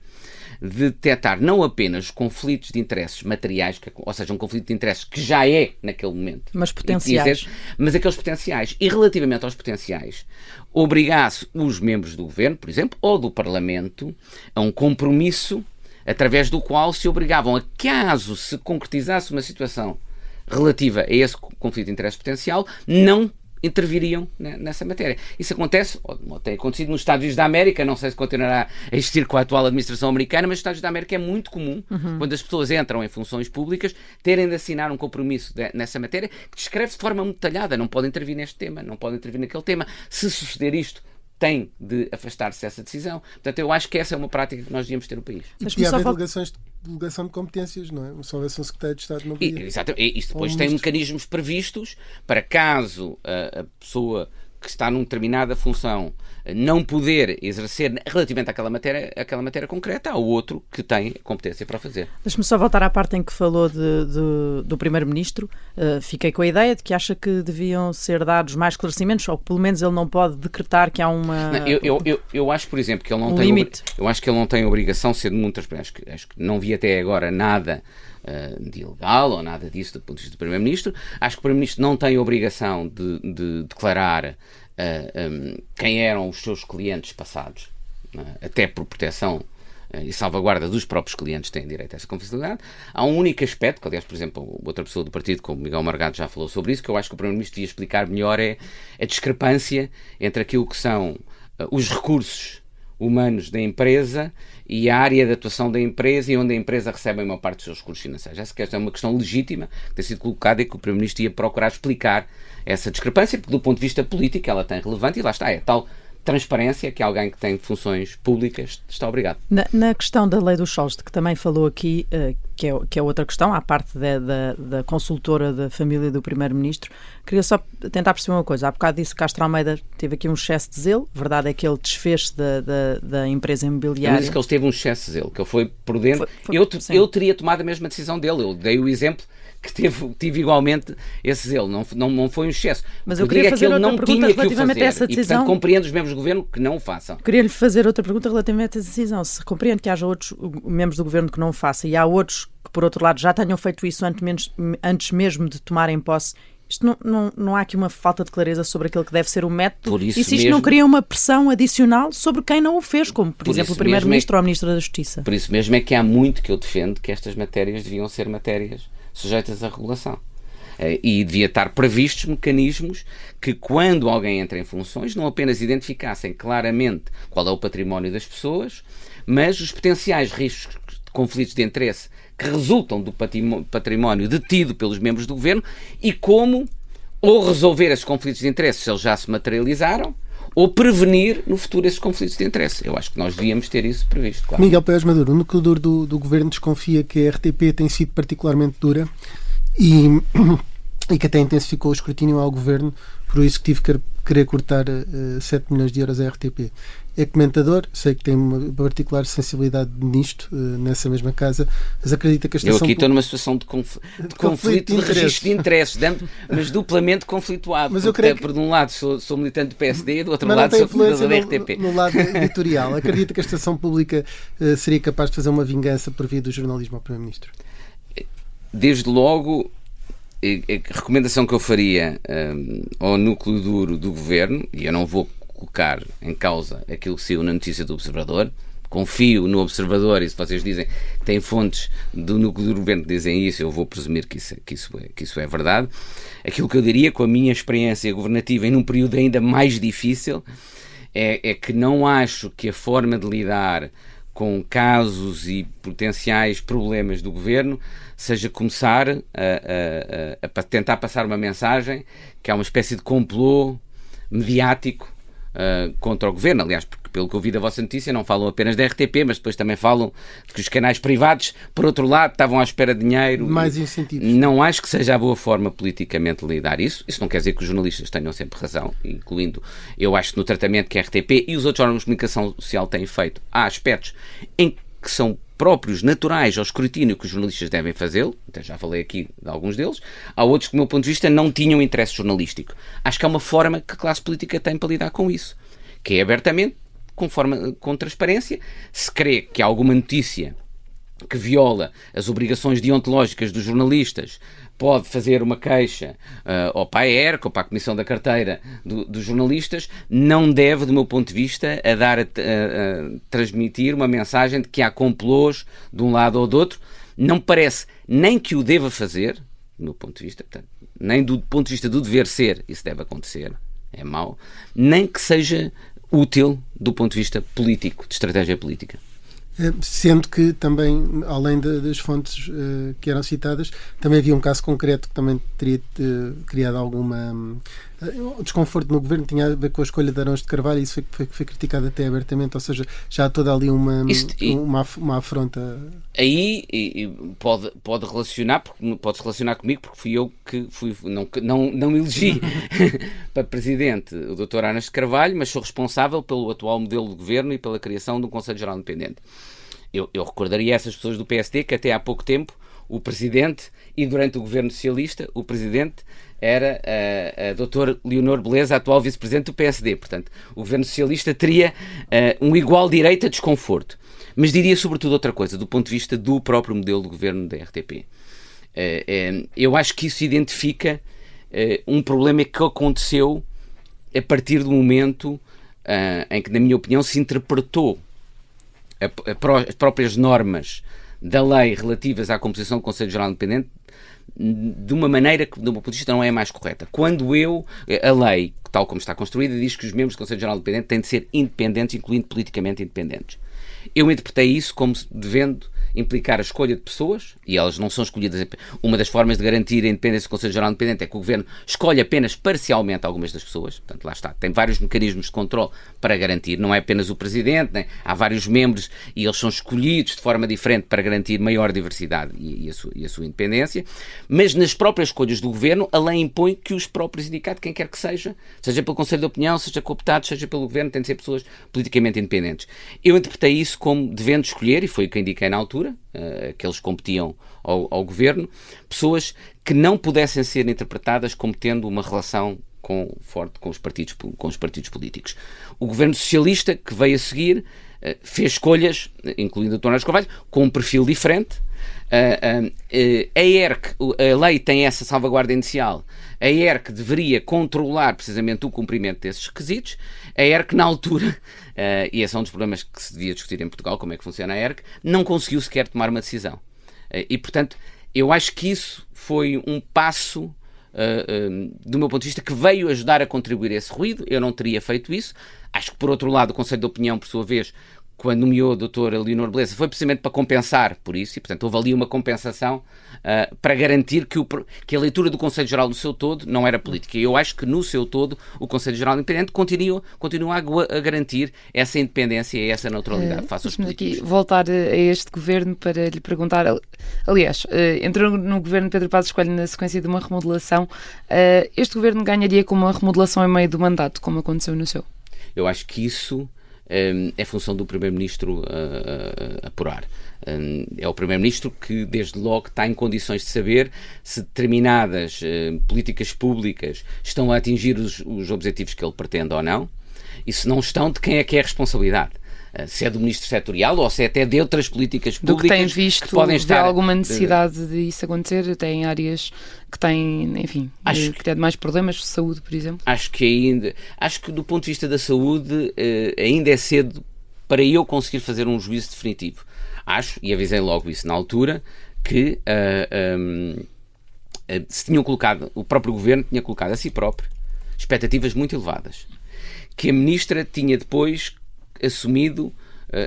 de detectar não apenas conflitos de interesses materiais, ou seja, um conflito de interesses que já é naquele momento, mas potenciais, mas aqueles potenciais, e relativamente aos potenciais, obrigasse os membros do governo, por exemplo, ou do Parlamento, a um compromisso através do qual se obrigavam a, caso se concretizasse uma situação relativa a esse conflito de interesse potencial, não interviriam nessa matéria. Isso acontece, ou tem acontecido nos Estados Unidos da América, não sei se continuará a existir com a atual administração americana, mas nos Estados Unidos da América é muito comum, quando as pessoas entram em funções públicas, terem de assinar um compromisso nessa matéria, que descreve de forma muito detalhada, não pode intervir neste tema, não pode intervir naquele tema. Se suceder isto, tem de afastar-se dessa decisão. Portanto, eu acho que essa é uma prática que nós devíamos ter no país. E haver delegação de competências, não é? Se houvesse um secretário de Estado, não podia. Exatamente. Isso depois tem mecanismos previstos para, caso a pessoa que está numa determinada função não poder exercer relativamente àquela matéria concreta, há outro que tem competência para fazer. Deixe-me só voltar à parte em que falou do Primeiro-Ministro. Fiquei com a ideia de que acha que deviam ser dados mais esclarecimentos, ou que pelo menos ele não pode decretar que há uma... Eu acho, por exemplo, que ele não tem limite. Eu acho que ele não tem a obrigação de ser muito transparente. Acho que não vi até agora nada de ilegal ou nada disso do ponto de vista do Primeiro-Ministro. Acho que o Primeiro-Ministro não tem a obrigação de declarar quem eram os seus clientes passados, até por proteção e salvaguarda dos próprios clientes, têm direito a essa confidencialidade. Há um único aspecto, que aliás, por exemplo, outra pessoa do partido, como Miguel Morgado, já falou sobre isso, que eu acho que o Primeiro-Ministro devia explicar melhor, é a discrepância entre aquilo que são os recursos humanos da empresa e a área de atuação da empresa, e onde a empresa recebe uma parte dos seus recursos financeiros. Essa é uma questão legítima que tem sido colocada, e que o Primeiro-Ministro ia procurar explicar essa discrepância, porque do ponto de vista político ela tem relevante, e lá está, é tal transparência que alguém que tem funções públicas está obrigado. Na questão da lei dos solos, de que também falou aqui, que é outra questão, à parte da consultora da família do Primeiro-Ministro, queria só tentar perceber uma coisa. Há bocado disse que Castro Almeida teve aqui um excesso de zelo. Verdade é que ele desfez da empresa imobiliária. Eu não disse que ele teve um excesso de zelo, que ele foi prudente. Eu teria tomado a mesma decisão dele. Eu dei o exemplo que tive igualmente esse zelo. Não foi um excesso. Mas eu queria fazer outra pergunta relativamente a essa decisão. E, portanto, compreendo os membros do governo que não o façam. Queria-lhe fazer outra pergunta relativamente a essa decisão. Se compreende que haja outros membros do governo que não o façam, e há outros que, por outro lado, já tenham feito isso antes mesmo de tomarem posse, isto não há aqui uma falta de clareza sobre aquilo que deve ser o método? E se isto não cria uma pressão adicional sobre quem não o fez, como, por exemplo, o Primeiro-Ministro ou o Ministro da Justiça? Por isso mesmo é que há muito que eu defendo que estas matérias deviam ser matérias sujeitas à regulação. E devia estar previstos mecanismos que, quando alguém entra em funções, não apenas identificassem claramente qual é o património das pessoas, mas os potenciais riscos de conflitos de interesse que resultam do património detido pelos membros do governo, e como ou resolver esses conflitos de interesse se eles já se materializaram, ou prevenir no futuro esses conflitos de interesse. Eu acho que nós devíamos ter isso previsto, claro. Miguel Pérez Maduro, o núcleo duro do governo desconfia que a RTP tem sido particularmente dura e e que até intensificou o escrutínio ao governo por o executivo querer cortar 7 milhões de euros à RTP. É comentador, sei que tem uma particular sensibilidade nisto, nessa mesma casa, mas acredita que a Eu estação... aqui estou numa situação de conflito de registro de interesses, mas duplamente conflituado. Mas Porque, eu creio que... por um lado, sou militante do PSD, do outro Mas não lado, tem sou influência militante da RTP. no lado editorial. Acredita que a estação pública seria capaz de fazer uma vingança por via do jornalismo ao Primeiro-Ministro? Desde logo, a recomendação que eu faria ao núcleo duro do governo, e eu não vou colocar em causa aquilo que saiu na notícia do Observador, confio no Observador, e se vocês dizem que têm fontes do núcleo do governo que dizem isso, eu vou presumir que isso é verdade. Aquilo que eu diria, com a minha experiência governativa em um período ainda mais difícil, é que não acho que a forma de lidar com casos e potenciais problemas do governo seja começar a tentar passar uma mensagem que há uma espécie de complô mediático contra o governo. Aliás, porque pelo que eu vi da vossa notícia, não falam apenas da RTP, mas depois também falam de que os canais privados, por outro lado, estavam à espera de dinheiro. Mais incentivos. Não acho que seja a boa forma politicamente de lidar isso. Isso não quer dizer que os jornalistas tenham sempre razão, incluindo, eu acho que no tratamento que a RTP e os outros órgãos de comunicação social têm feito, há aspectos em que são próprios, naturais ao escrutínio que os jornalistas devem fazê-lo, até já falei aqui de alguns deles. Há outros que, do meu ponto de vista, não tinham interesse jornalístico. Acho que é uma forma que a classe política tem para lidar com isso, que é abertamente, com transparência. Se crê que há alguma notícia que viola as obrigações deontológicas dos jornalistas, pode fazer uma queixa ou para a ERC ou para a Comissão da Carteira dos jornalistas, não deve, do meu ponto de vista, a transmitir uma mensagem de que há complôs de um lado ou do outro. Não me parece nem que o deva fazer, do meu ponto de vista, portanto, nem do ponto de vista do dever ser, isso deve acontecer, é mau, nem que seja útil do ponto de vista político, de estratégia política. Sendo que também, além das fontes que eram citadas, também havia um caso concreto que também teria criado alguma desconforto no governo, tinha a ver com a escolha de Arões de Carvalho, e isso foi criticado até abertamente, ou seja, já há toda ali uma afronta. Aí pode relacionar, pode-se relacionar comigo, porque fui eu que não elegi para presidente o Dr. Arões de Carvalho, mas sou responsável pelo atual modelo de governo e pela criação de um Conselho Geral Independente. Eu recordaria a essas pessoas do PSD que até há pouco tempo o presidente, e durante o governo socialista, o presidente era a Dr. Leonor Beleza, atual vice-presidente do PSD. Portanto, o governo socialista teria um igual direito a desconforto. Mas diria sobretudo outra coisa, do ponto de vista do próprio modelo de governo da RTP. Eu acho que isso identifica um problema que aconteceu a partir do momento em que, na minha opinião, se interpretou as próprias normas da lei relativas à composição do Conselho Geral Independente de uma maneira que, do meu ponto de vista, não é a mais correta. Quando a lei, tal como está construída, diz que os membros do Conselho Geral Independente têm de ser independentes, incluindo politicamente independentes. Eu interpretei isso como devendo implicar a escolha de pessoas, e elas não são escolhidas. Uma das formas de garantir a independência do Conselho Geral Independente é que o Governo escolhe apenas parcialmente algumas das pessoas. Portanto, lá está. Tem vários mecanismos de controle para garantir. Não é apenas o Presidente, né? Há vários membros e eles são escolhidos de forma diferente para garantir maior diversidade e a sua independência. Mas nas próprias escolhas do Governo, a lei impõe que os próprios sindicatos, quem quer que seja pelo Conselho de Opinião, seja cooptado, seja pelo Governo, têm de ser pessoas politicamente independentes. Eu interpretei isso como devendo escolher, e foi o que indiquei na altura, que eles competiam ao Governo, pessoas que não pudessem ser interpretadas como tendo uma relação forte com os partidos políticos. O Governo Socialista, que veio a seguir, fez escolhas, incluindo o Dr. Arões de Carvalho, com um perfil diferente. A ERC, a lei tem essa salvaguarda inicial. A ERC deveria controlar precisamente o cumprimento desses requisitos. A ERC, na altura, e esse é um dos problemas que se devia discutir em Portugal, como é que funciona a ERC, não conseguiu sequer tomar uma decisão. E, portanto, eu acho que isso foi um passo, do meu ponto de vista, que veio ajudar a contribuir a esse ruído. Eu não teria feito isso. Acho que, por outro lado, o Conselho de Opinião, por sua vez, quando nomeou a doutora Leonor Beleza, foi precisamente para compensar por isso, e portanto houve ali uma compensação para garantir que a leitura do Conselho Geral no seu todo não era política. E eu acho que no seu todo o Conselho Geral Independente continua a garantir essa independência e essa neutralidade face aos políticos. Aqui voltar a este governo para lhe perguntar, aliás, entrou no governo Pedro Passos Coelho na sequência de uma remodelação. Este governo ganharia com uma remodelação em meio do mandato, como aconteceu no seu? Eu acho que isso é função do Primeiro-Ministro apurar. É o Primeiro-Ministro que, desde logo, está em condições de saber se determinadas políticas públicas estão a atingir os objetivos que ele pretende ou não, e se não estão, de quem é que é a responsabilidade. Se é do Ministro Setorial ou se é até de outras políticas públicas do que tem visto, que podem estar... alguma necessidade de isso acontecer, até em áreas que têm, enfim, que têm mais problemas de saúde, por exemplo? Acho que do ponto de vista da saúde ainda é cedo para eu conseguir fazer um juízo definitivo. Acho, e avisei logo isso na altura, que se tinham colocado, o próprio Governo tinha colocado a si próprio expectativas muito elevadas, que a Ministra tinha depois assumido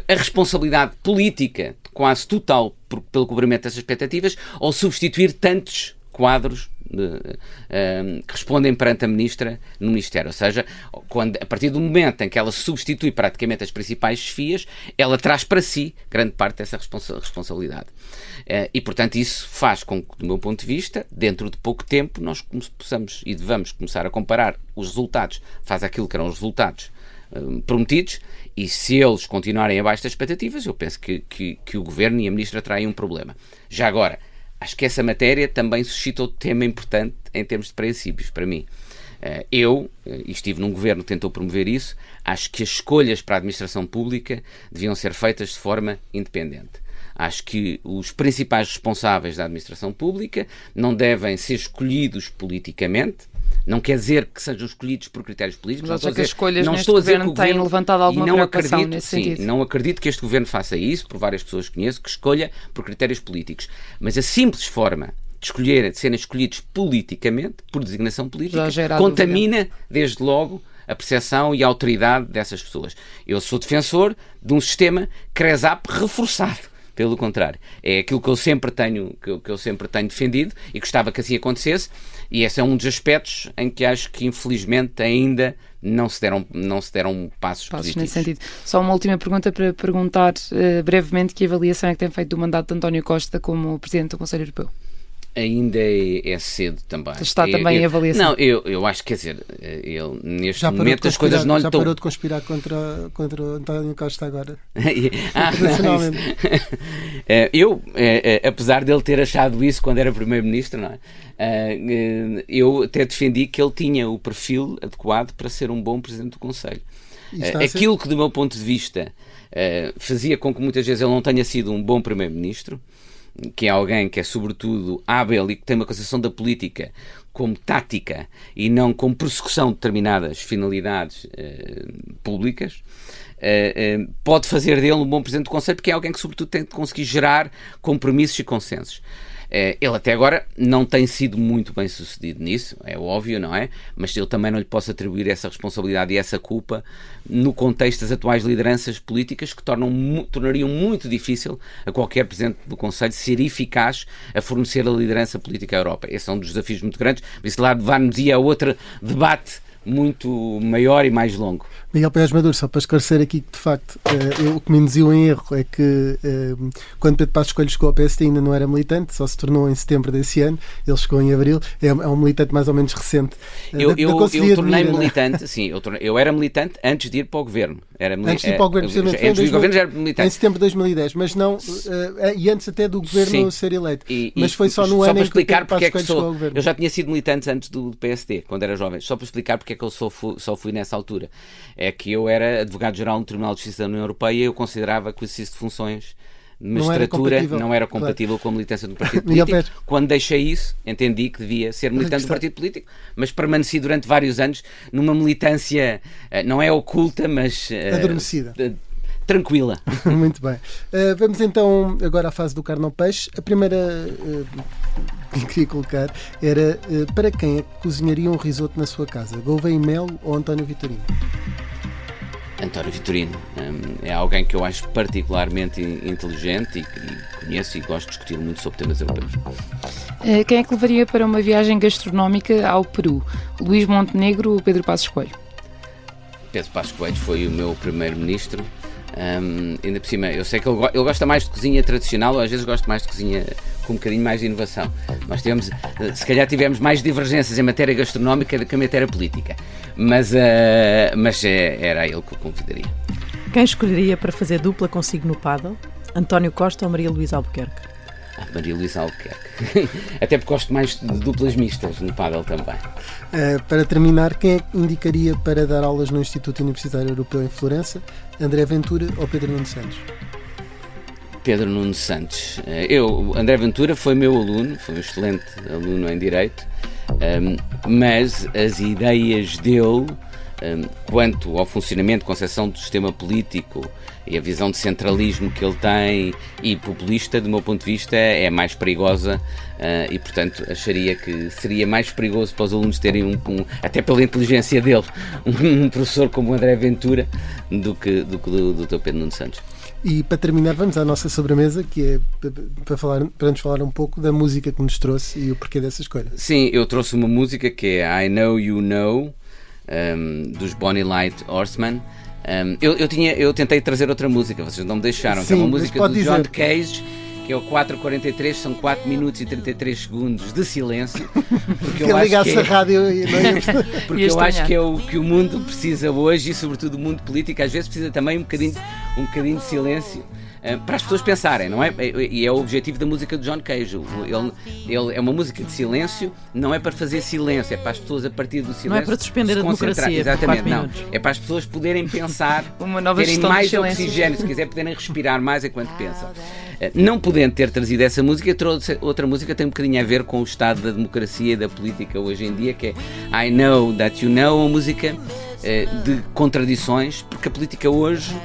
a responsabilidade política quase total pelo cobrimento dessas expectativas, ou substituir tantos quadros que respondem perante a Ministra no Ministério. Ou seja, a partir do momento em que ela substitui praticamente as principais chefias, ela traz para si grande parte dessa responsabilidade. E, portanto, isso faz com que, do meu ponto de vista, dentro de pouco tempo, nós possamos e devamos começar a comparar os resultados face àquilo que eram os resultados prometidos, e se eles continuarem abaixo das expectativas, eu penso que o Governo e a Ministra traem um problema. Já agora, acho que essa matéria também suscita outro tema importante em termos de princípios, para mim. Eu estive num Governo que tentou promover isso, acho que as escolhas para a administração pública deviam ser feitas de forma independente. Acho que os principais responsáveis da administração pública não devem ser escolhidos politicamente. Não quer dizer que sejam escolhidos por critérios políticos. Mas acho que as escolhas neste governo têm levantado alguma preocupação nesse sentido. Não acredito que este governo faça isso, por várias pessoas que conheço, que escolha por critérios políticos. Mas a simples forma de serem escolhidos politicamente, por designação política, contamina, desde logo, a percepção e a autoridade dessas pessoas. Eu sou defensor de um sistema CRESAP reforçado. Pelo contrário, é aquilo que eu sempre tenho defendido e gostava que assim acontecesse, e esse é um dos aspectos em que acho que infelizmente ainda não se deram passos positivos. Nesse sentido. Só uma última pergunta para perguntar brevemente que avaliação é que tem feito do mandato de António Costa como Presidente do Conselho Europeu? Ainda é cedo também. Está também em avaliação? Não, eu acho que, quer dizer, ele neste momento as coisas não lhe estão... Já parou de conspirar contra o António Costa agora? Eu, apesar dele ter achado isso quando era Primeiro-Ministro, não é? Eu até defendi que ele tinha o perfil adequado para ser um bom Presidente do Conselho. Aquilo que, do meu ponto de vista, fazia com que muitas vezes ele não tenha sido um bom Primeiro-Ministro, que é alguém que é sobretudo hábil e que tem uma concepção da política como tática e não como persecução de determinadas finalidades públicas, pode fazer dele um bom Presidente do Conselho, porque é alguém que sobretudo tem de conseguir gerar compromissos e consensos. Ele até agora não tem sido muito bem sucedido nisso, é óbvio, não é? Mas eu também não lhe posso atribuir essa responsabilidade e essa culpa no contexto das atuais lideranças políticas, que tornariam muito difícil a qualquer Presidente do Conselho ser eficaz a fornecer a liderança política à Europa. Esse é um dos desafios muito grandes, isso lá levar-nos-ia a outro debate muito maior e mais longo. Miguel Pérez Maduro, só para esclarecer aqui que de facto o que me induziu em erro é que quando Pedro Passos Coelho chegou ao PSD ainda não era militante, só se tornou em setembro desse ano, ele chegou em abril, é um militante mais ou menos recente. Eu tornei-me militante, sim, eu era militante antes de ir para o Governo. Antes de ir para o Governo, antes do Governo já era militante. Em setembro de 2010, mas não, e antes até do Governo ser eleito. Mas foi só no ano em que Pedro Passos Coelho chegou ao Governo. Eu já tinha sido militante antes do PSD, quando era jovem, só para explicar porque é que eu só fui nessa altura. É que eu era advogado-geral no Tribunal de Justiça da União Europeia e eu considerava que o exercício de funções de magistratura não era compatível com a militância do partido político. Quando deixei isso, entendi que devia ser militante do partido político, mas permaneci durante vários anos numa militância, não é oculta, mas... adormecida. Tranquila. Muito bem. Vamos então agora à fase do carne ao peixe. A primeira que queria colocar era para quem é que cozinharia um risoto na sua casa? Gouveia e Melo ou António Vitorino? António Vitorino. É alguém que eu acho particularmente inteligente e conheço e gosto de discutir muito sobre temas europeus. Quem é que levaria para uma viagem gastronómica ao Peru? Luís Montenegro ou Pedro Passos Coelho? Pedro Passos Coelho foi o meu primeiro-ministro. Ainda por cima, eu sei que ele gosta mais de cozinha tradicional, ou às vezes gosta mais de cozinha com um bocadinho mais de inovação. Nós se calhar tivemos mais divergências em matéria gastronómica do que em matéria política, mas era ele que o convidaria. Quem escolheria para fazer dupla consigo no pádel? António Costa ou Maria Luísa Albuquerque? Maria Luísa Albuquerque. Até porque gosto mais de duplas mistas no pádel também. Para terminar, quem é que indicaria para dar aulas no Instituto Universitário Europeu em Florença? André Ventura ou Pedro Nuno Santos? Pedro Nuno Santos. André Ventura foi meu aluno, foi um excelente aluno em Direito, mas as ideias dele quanto ao funcionamento, concepção do sistema político e a visão de centralismo que ele tem e populista, do meu ponto de vista, é mais perigosa e, portanto, acharia que seria mais perigoso para os alunos terem até pela inteligência dele, um professor como o André Ventura do que o Dr. Pedro Nuno Santos. E para terminar, vamos à nossa sobremesa, que é para nos falar um pouco da música que nos trouxe e o porquê dessa escolha. Sim, eu trouxe uma música que é I Know You Know, dos Bonnie Light Horseman. Eu tentei trazer outra música, vocês não me deixaram. Sim, que é uma música do John dizer. Cage, que é o 4:43, são 4 minutos e 33 segundos de silêncio. Porque Que ligasse a rádio e porque eu acho que é o que o mundo precisa hoje, e sobretudo o mundo político às vezes precisa também um bocadinho de silêncio. Para as pessoas pensarem, não é? E é o objetivo da música de John Cage. Ele é uma música de silêncio, não é para fazer silêncio, é para as pessoas a partir do silêncio. Não é para suspender a democracia. Exatamente, por 4 não. minutos. É para as pessoas poderem pensar, Uma nova terem gestão dos mais silêncios. oxigênio, se quiser, poderem respirar mais enquanto pensam. Não podendo ter trazido essa música, trouxe outra música que tem um bocadinho a ver com o estado da democracia e da política hoje em dia, que é I Know That You Know, uma música de contradições, porque a política hoje.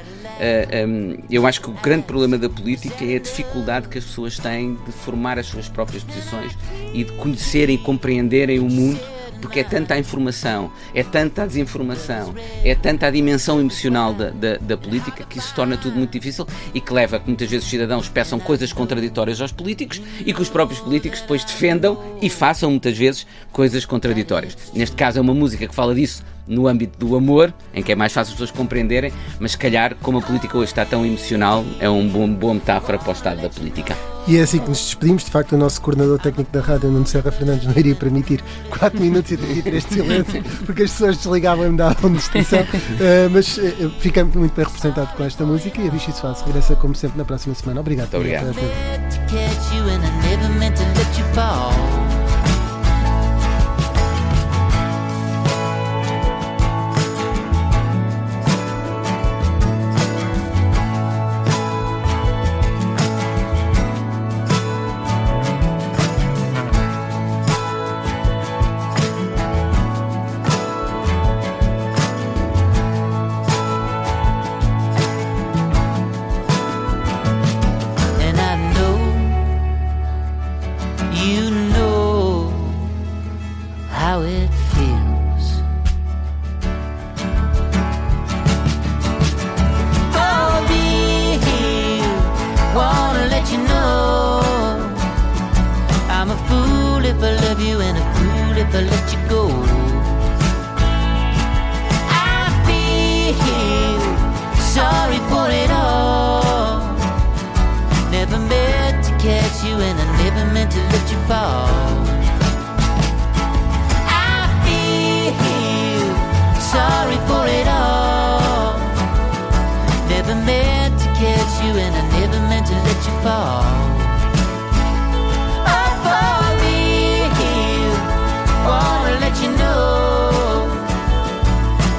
Eu acho que o grande problema da política é a dificuldade que as pessoas têm de formar as suas próprias posições e de conhecerem e compreenderem o mundo, porque é tanta a informação, é tanta a desinformação, é tanta a dimensão emocional da política, que isso torna tudo muito difícil e que leva a que muitas vezes os cidadãos peçam coisas contraditórias aos políticos e que os próprios políticos depois defendam e façam muitas vezes coisas contraditórias. Neste caso é uma música que fala disso no âmbito do amor, em que é mais fácil as pessoas compreenderem, mas se calhar, como a política hoje está tão emocional, é uma boa metáfora para o estado da política. E é assim que nos despedimos. De facto, o nosso coordenador técnico da rádio, Nuno Serra Fernandes, não iria permitir 4 minutos e 33 de silêncio, porque as pessoas desligavam e me davam distinção. Mas fiquei muito bem representado com esta música e a Vichy Soares regressa, como sempre, na próxima semana. Obrigado. Muito obrigado.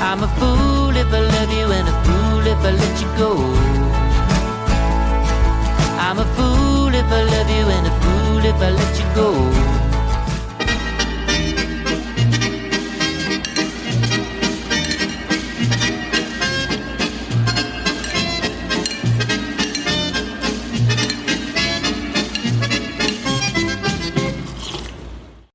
I'm a fool if I love you and a fool if I let you go. I'm a fool if I love you and a fool if I let you go.